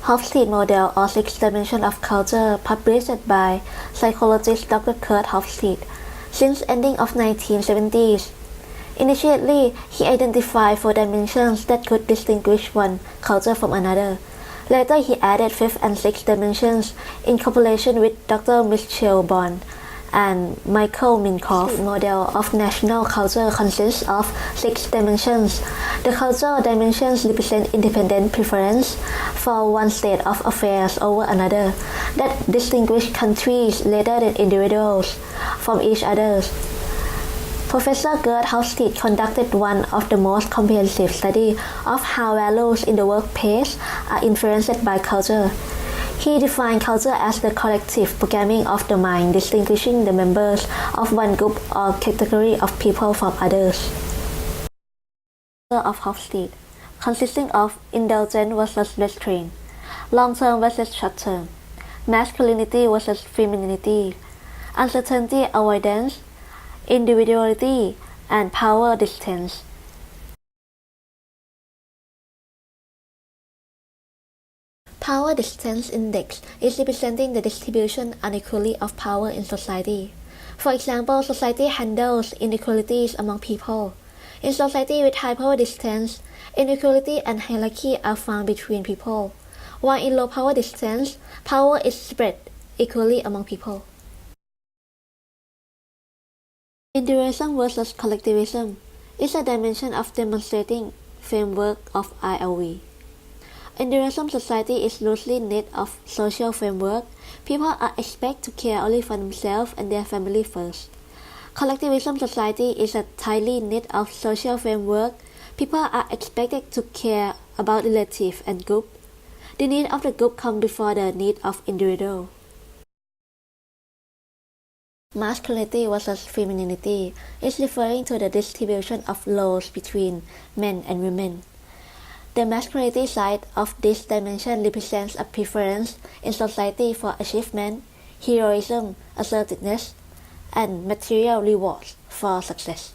Hofstede model or six dimensions of culture published by psychologist Dr. Kurt Hofstede since ending of 1970s. Initially, he identified four dimensions that could distinguish one culture from another. Later, he added fifth and sixth dimensions in cooperation with Dr. Michel Bon and Michael Minkoff. The model of national culture consists of six dimensions. The cultural dimensions represent independent preference for one state of affairs over another that distinguish countries rather than individuals from each other. Professor Gerd Hofstede conducted one of the most comprehensive studies of how values in the workplace are influenced by culture. He defined culture as the collective programming of the mind distinguishing the members of one group or category of people from others. Of Hofstede, consisting of indulgent versus restraint, long-term versus short-term, masculinity versus femininity, uncertainty avoidance, individuality, and power distance. Power distance index is representing the distribution unequally of power in society. For example, society handles inequalities among people. In society with high power distance, inequality and hierarchy are found between people, while in low power distance, power is spread equally among people. Individualism versus collectivism is a dimension of demonstrating framework of ILV. Individualism society is loosely knit of social framework. People are expected to care only for themselves and their family first. Collectivism society is a tightly knit of social framework. People are expected to care about relative and group. The need of the group comes before the need of individual. Masculinity versus femininity is referring to the distribution of roles between men and women. The masculinity side of this dimension represents a preference in society for achievement, heroism, assertiveness, and material rewards for success.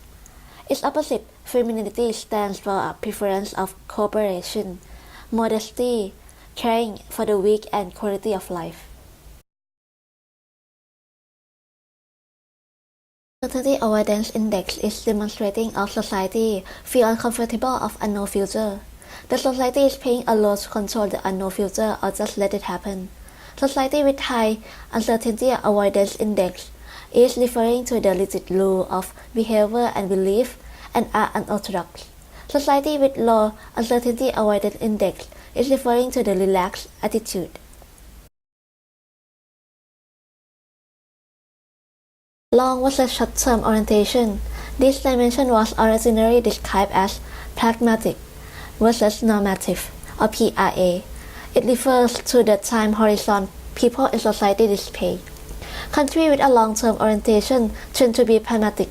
Its opposite, femininity, stands for a preference of cooperation, modesty, caring for the weak, and quality of life. Uncertainty avoidance index is demonstrating of society feel uncomfortable of unknown future. The society is playing a role to control the unknown future or just let it happen. Society with high uncertainty avoidance index is referring to the rigid rule of behavior and belief and are unorthodox. Society with low uncertainty avoidance index is referring to the relaxed attitude. Long versus short-term orientation. This dimension was originally described as pragmatic versus normative, or PRA. It refers to the time horizon people in society display. Countries with a long-term orientation tend to be pragmatic,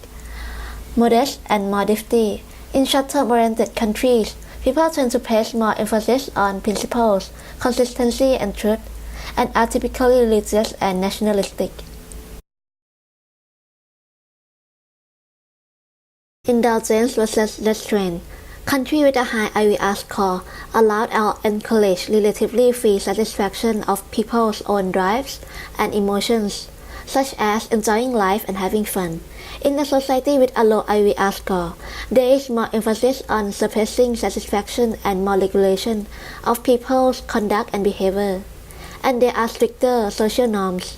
modest, and more thrifty. In short-term oriented countries, people tend to place more emphasis on principles, consistency, and truth, and are typically religious and nationalistic. Indulgence versus restraint. Countries with a high IVR score allowed or encourage relatively free satisfaction of people's own drives and emotions, such as enjoying life and having fun. In a society with a low IVR score, there is more emphasis on suppressing satisfaction and more regulation of people's conduct and behavior, and there are stricter social norms.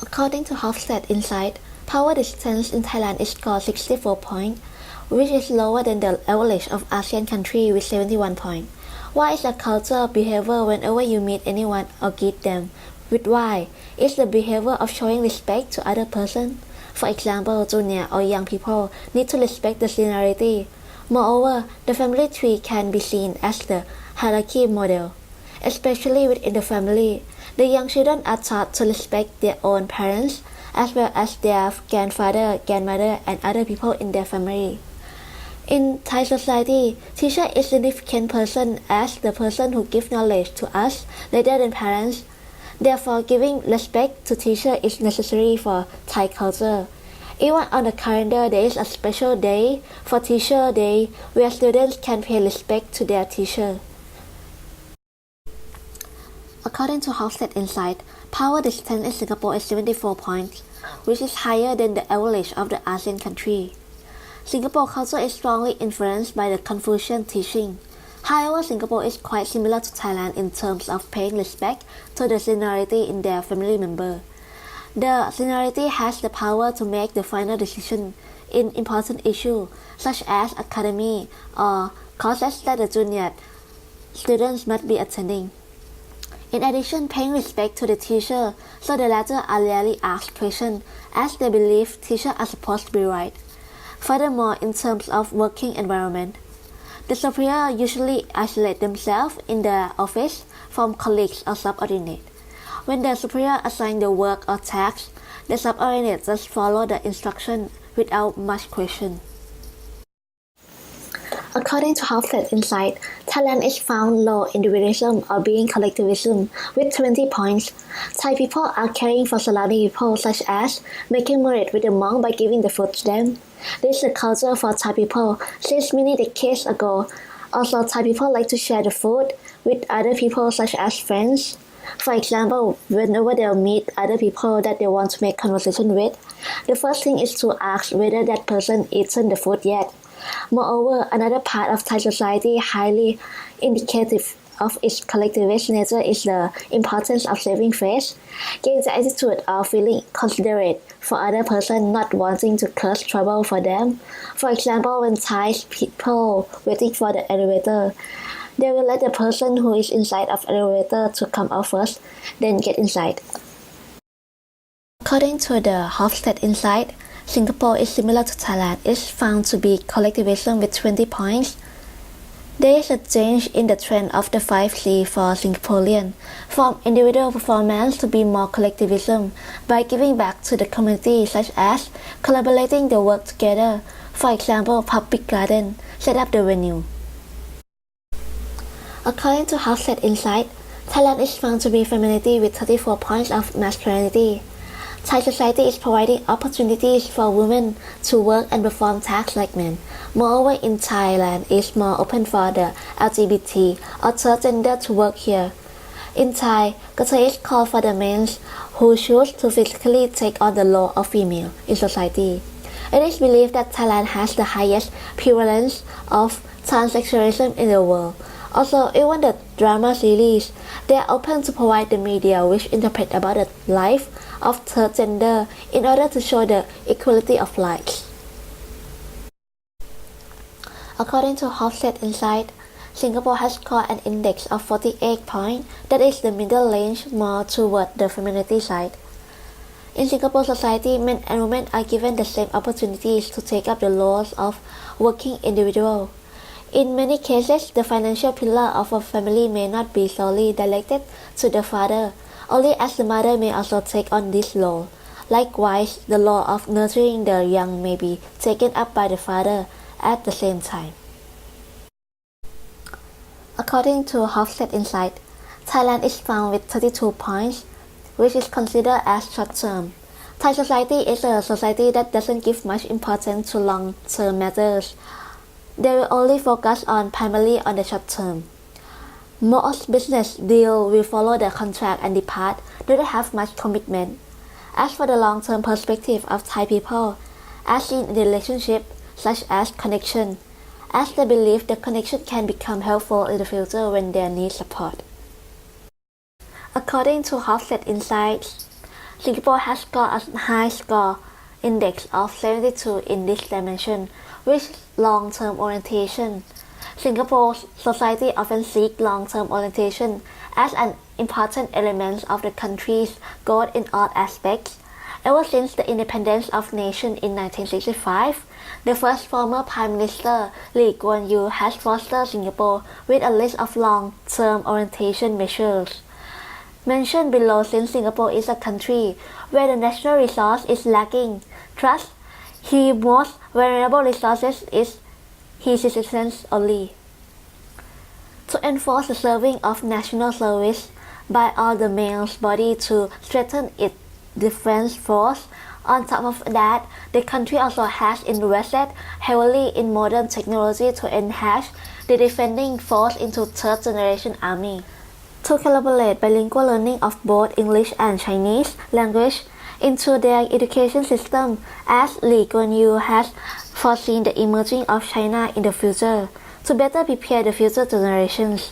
According to Hofstede Insight, power distance in Thailand is scored 64 points, which is lower than the average of ASEAN countries with 71 points. Why is a culture of behavior whenever you meet anyone or greet them with why? Is the behavior of showing respect to other person. For example, junior or young people need to respect the seniority. Moreover, the family tree can be seen as the hierarchy model, especially within the family. The young children are taught to respect their own parents as well as their grandfather, grandmother, and other people in their family. In Thai society, teacher is a significant person as the person who gives knowledge to us rather than parents. Therefore, giving respect to teacher is necessary for Thai culture. Even on the calendar, there is a special day for Teacher Day where students can pay respect to their teacher. According to Hofstede Insight, power distance in Singapore is 74 points, which is higher than the average of the ASEAN country. Singapore culture is strongly influenced by the Confucian teaching. However, Singapore is quite similar to Thailand in terms of paying respect to the seniority in their family member. The seniority has the power to make the final decision in important issues such as academy or courses that the junior students must be attending. In addition, paying respect to the teacher, so the latter are rarely asked questions as they believe teachers are supposed to be right. Furthermore, in terms of working environment, the superior usually isolate themselves in their office from colleagues or subordinates. When the superior assigns the work or task, the subordinates just follow the instruction without much question. According to Hofstede Insight, Thailand is found low individualism or being collectivism with 20 points. Thai people are caring for surrounding people such as making marriage with a monk by giving the food to them. This is a culture for Thai people since many decades ago. Also, Thai people like to share the food with other people such as friends. For example, whenever they meet other people that they want to make conversation with, the first thing is to ask whether that person eaten the food yet. Moreover, another part of Thai society highly indicative of its collectivist nature is the importance of saving face, getting the attitude of feeling considerate for other person, not wanting to cause trouble for them. For example, when Thai people waiting for the elevator, they will let the person who is inside of the elevator to come out first, then get inside. According to the Hofstede Insight, Singapore is similar to Thailand. It's found to be collectivism with 20 points. There is a change in the trend of the 5C for Singaporean, from individual performance to be more collectivism by giving back to the community such as collaborating the work together. For example, public garden, set up the venue. According to Hofstede Insight, Thailand is found to be femininity with 34 points of masculinity. Thai society is providing opportunities for women to work and perform tasks like men. Moreover, in Thailand, it's more open for the LGBT or third gender to work here. In Thai, Gata is called for the men who choose to physically take on the role of female in society. It is believed that Thailand has the highest prevalence of transsexualism in the world. Also, even the drama series, they are open to provide the media which interpret about the life of third gender in order to show the equality of lives. According to Hofstede Insight, Singapore has scored an index of 48 points, that is the middle range more toward the femininity side. In Singapore society, men and women are given the same opportunities to take up the roles of working individual. In many cases, the financial pillar of a family may not be solely directed to the father, only as the mother may also take on this role. Likewise, the role of nurturing the young may be taken up by the father at the same time. According to Hofstede Insight, Thailand is found with 32 points, which is considered as short-term. Thai society is a society that doesn't give much importance to long-term matters. They will only focus primarily on the short term. Most business deals will follow the contract and depart, do not have much commitment. As for the long-term perspective of Thai people, as seen in the relationship such as connection, as they believe the connection can become helpful in the future when they need support. According to Hofstede Insights, Singapore has scored a high score index of 72 in this dimension, which is long-term orientation. Singapore's society often seeks long-term orientation as an important element of the country's goal in all aspects. Ever since the independence of nation in 1965, the first former Prime Minister Lee Kuan Yew has fostered Singapore with a list of long-term orientation measures. Mentioned below, since Singapore is a country where the national resource is lacking, thus his most vulnerable resources is his citizens only. To enforce the serving of national service by all the male body to strengthen its defense force, On top of that, the country also has invested heavily in modern technology to enhance the defending force into third-generation army. To collaborate bilingual learning of both English and Chinese language into their education system, as Lee Kuan Yew has foreseen the emerging of China in the future, to better prepare the future generations.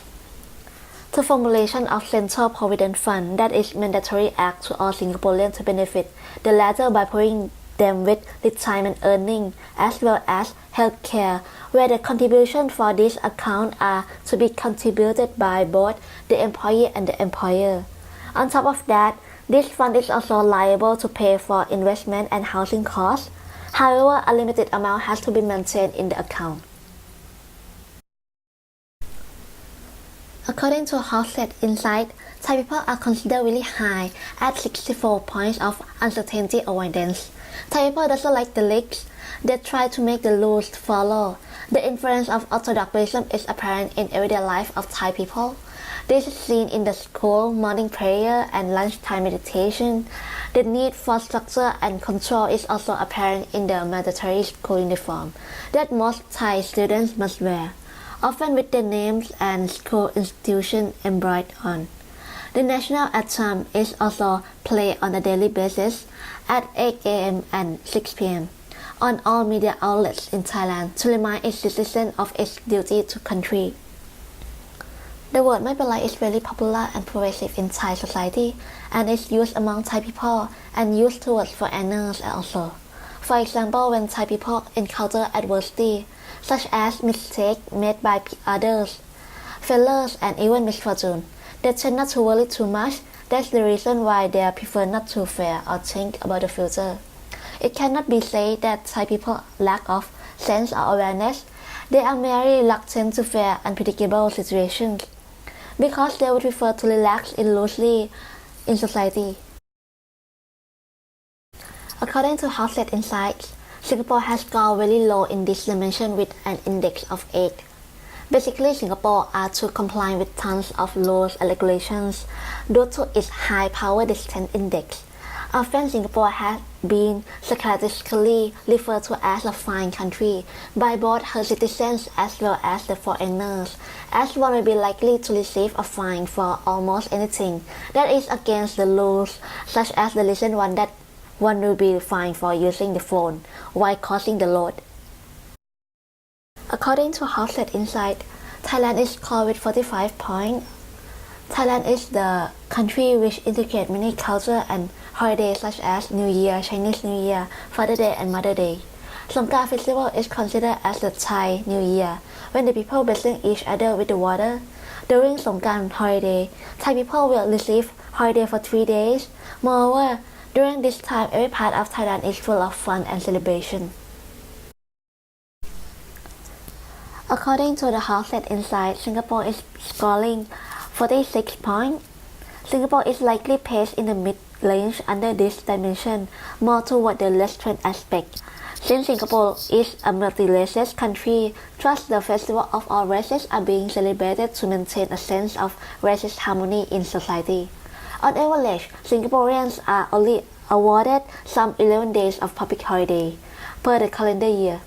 The formulation of Central Provident Fund that is mandatory act to all Singaporeans to benefit the latter by providing them with retirement earning as well as health care, where the contributions for this account are to be contributed by both the employee and the employer. On top of that, this fund is also liable to pay for investment and housing costs. However, a limited amount has to be maintained in the account. According to Hofstede Insight, Thai people are considered really high at 64 points of uncertainty avoidance. Thai people doesn't like the leaks. They try to make the rules follow. The influence of orthodoxism is apparent in everyday life of Thai people. This is seen in the school, morning prayer, and lunchtime meditation. The need for structure and control is also apparent in the mandatory school uniform that most Thai students must wear, often with their names and school institution embroidered on. The national anthem is also played on a daily basis at 8 a.m. and 6 p.m. on all media outlets in Thailand to remind its citizens of its duty to country. The word "mai palai" is very popular and pervasive in Thai society and is used among Thai people and used towards foreigners also. For example, when Thai people encounter adversity, such as mistakes made by others, failures, and even misfortune, they tend not to worry too much. That's the reason why they prefer not to fear or think about the future. It cannot be said that Thai people lack of sense or awareness. They are merely reluctant to fear unpredictable situations because they would prefer to relax loosely in society. According to Hofstede Insights, Singapore has scored very low in this dimension with an index of 8. Basically, Singapore are to comply with tons of laws and regulations due to its high power distance index. Often, Singapore has been sarcastically referred to as a fine country by both her citizens as well as the foreigners, as one will be likely to receive a fine for almost anything that is against the rules, such as the recent one that one will be fined for using the phone while crossing the road. According to Hofstede Insight, Thailand is scored with 45 points. Thailand is the country which integrates many cultures and holidays such as New Year, Chinese New Year, Father Day, and Mother Day. Songkran festival is considered as the Thai New Year, when the people blessing each other with the water. During Songkran holiday, Thai people will receive holiday for 3 days. Moreover, during this time, every part of Thailand is full of fun and celebration. According to the Hofstede Insight, Singapore is scoring 46 points. Singapore is likely placed in the mid-range under this dimension, more toward the restaurant aspect. Since Singapore is a multi-races country, thus the festival of all races are being celebrated to maintain a sense of racist harmony in society. On average, Singaporeans are only awarded some 11 days of public holiday per the calendar year.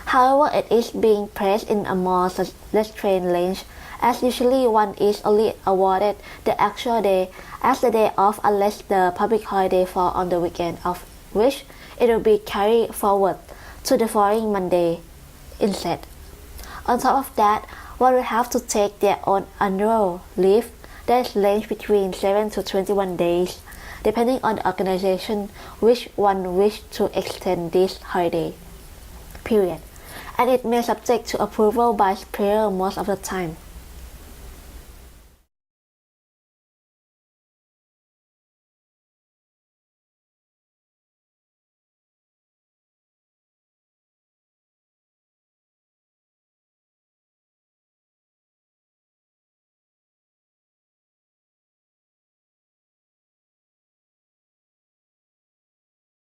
However, it is being placed in a more restrained range, as usually one is only awarded the actual day as the day off unless the public holiday falls on the weekend, of which it will be carried forward to the following Monday instead. On top of that, one will have to take their own annual leave that range between 7 to 21 days, depending on the organization which one wish to extend this holiday period, and it may subject to approval by superior most of the time.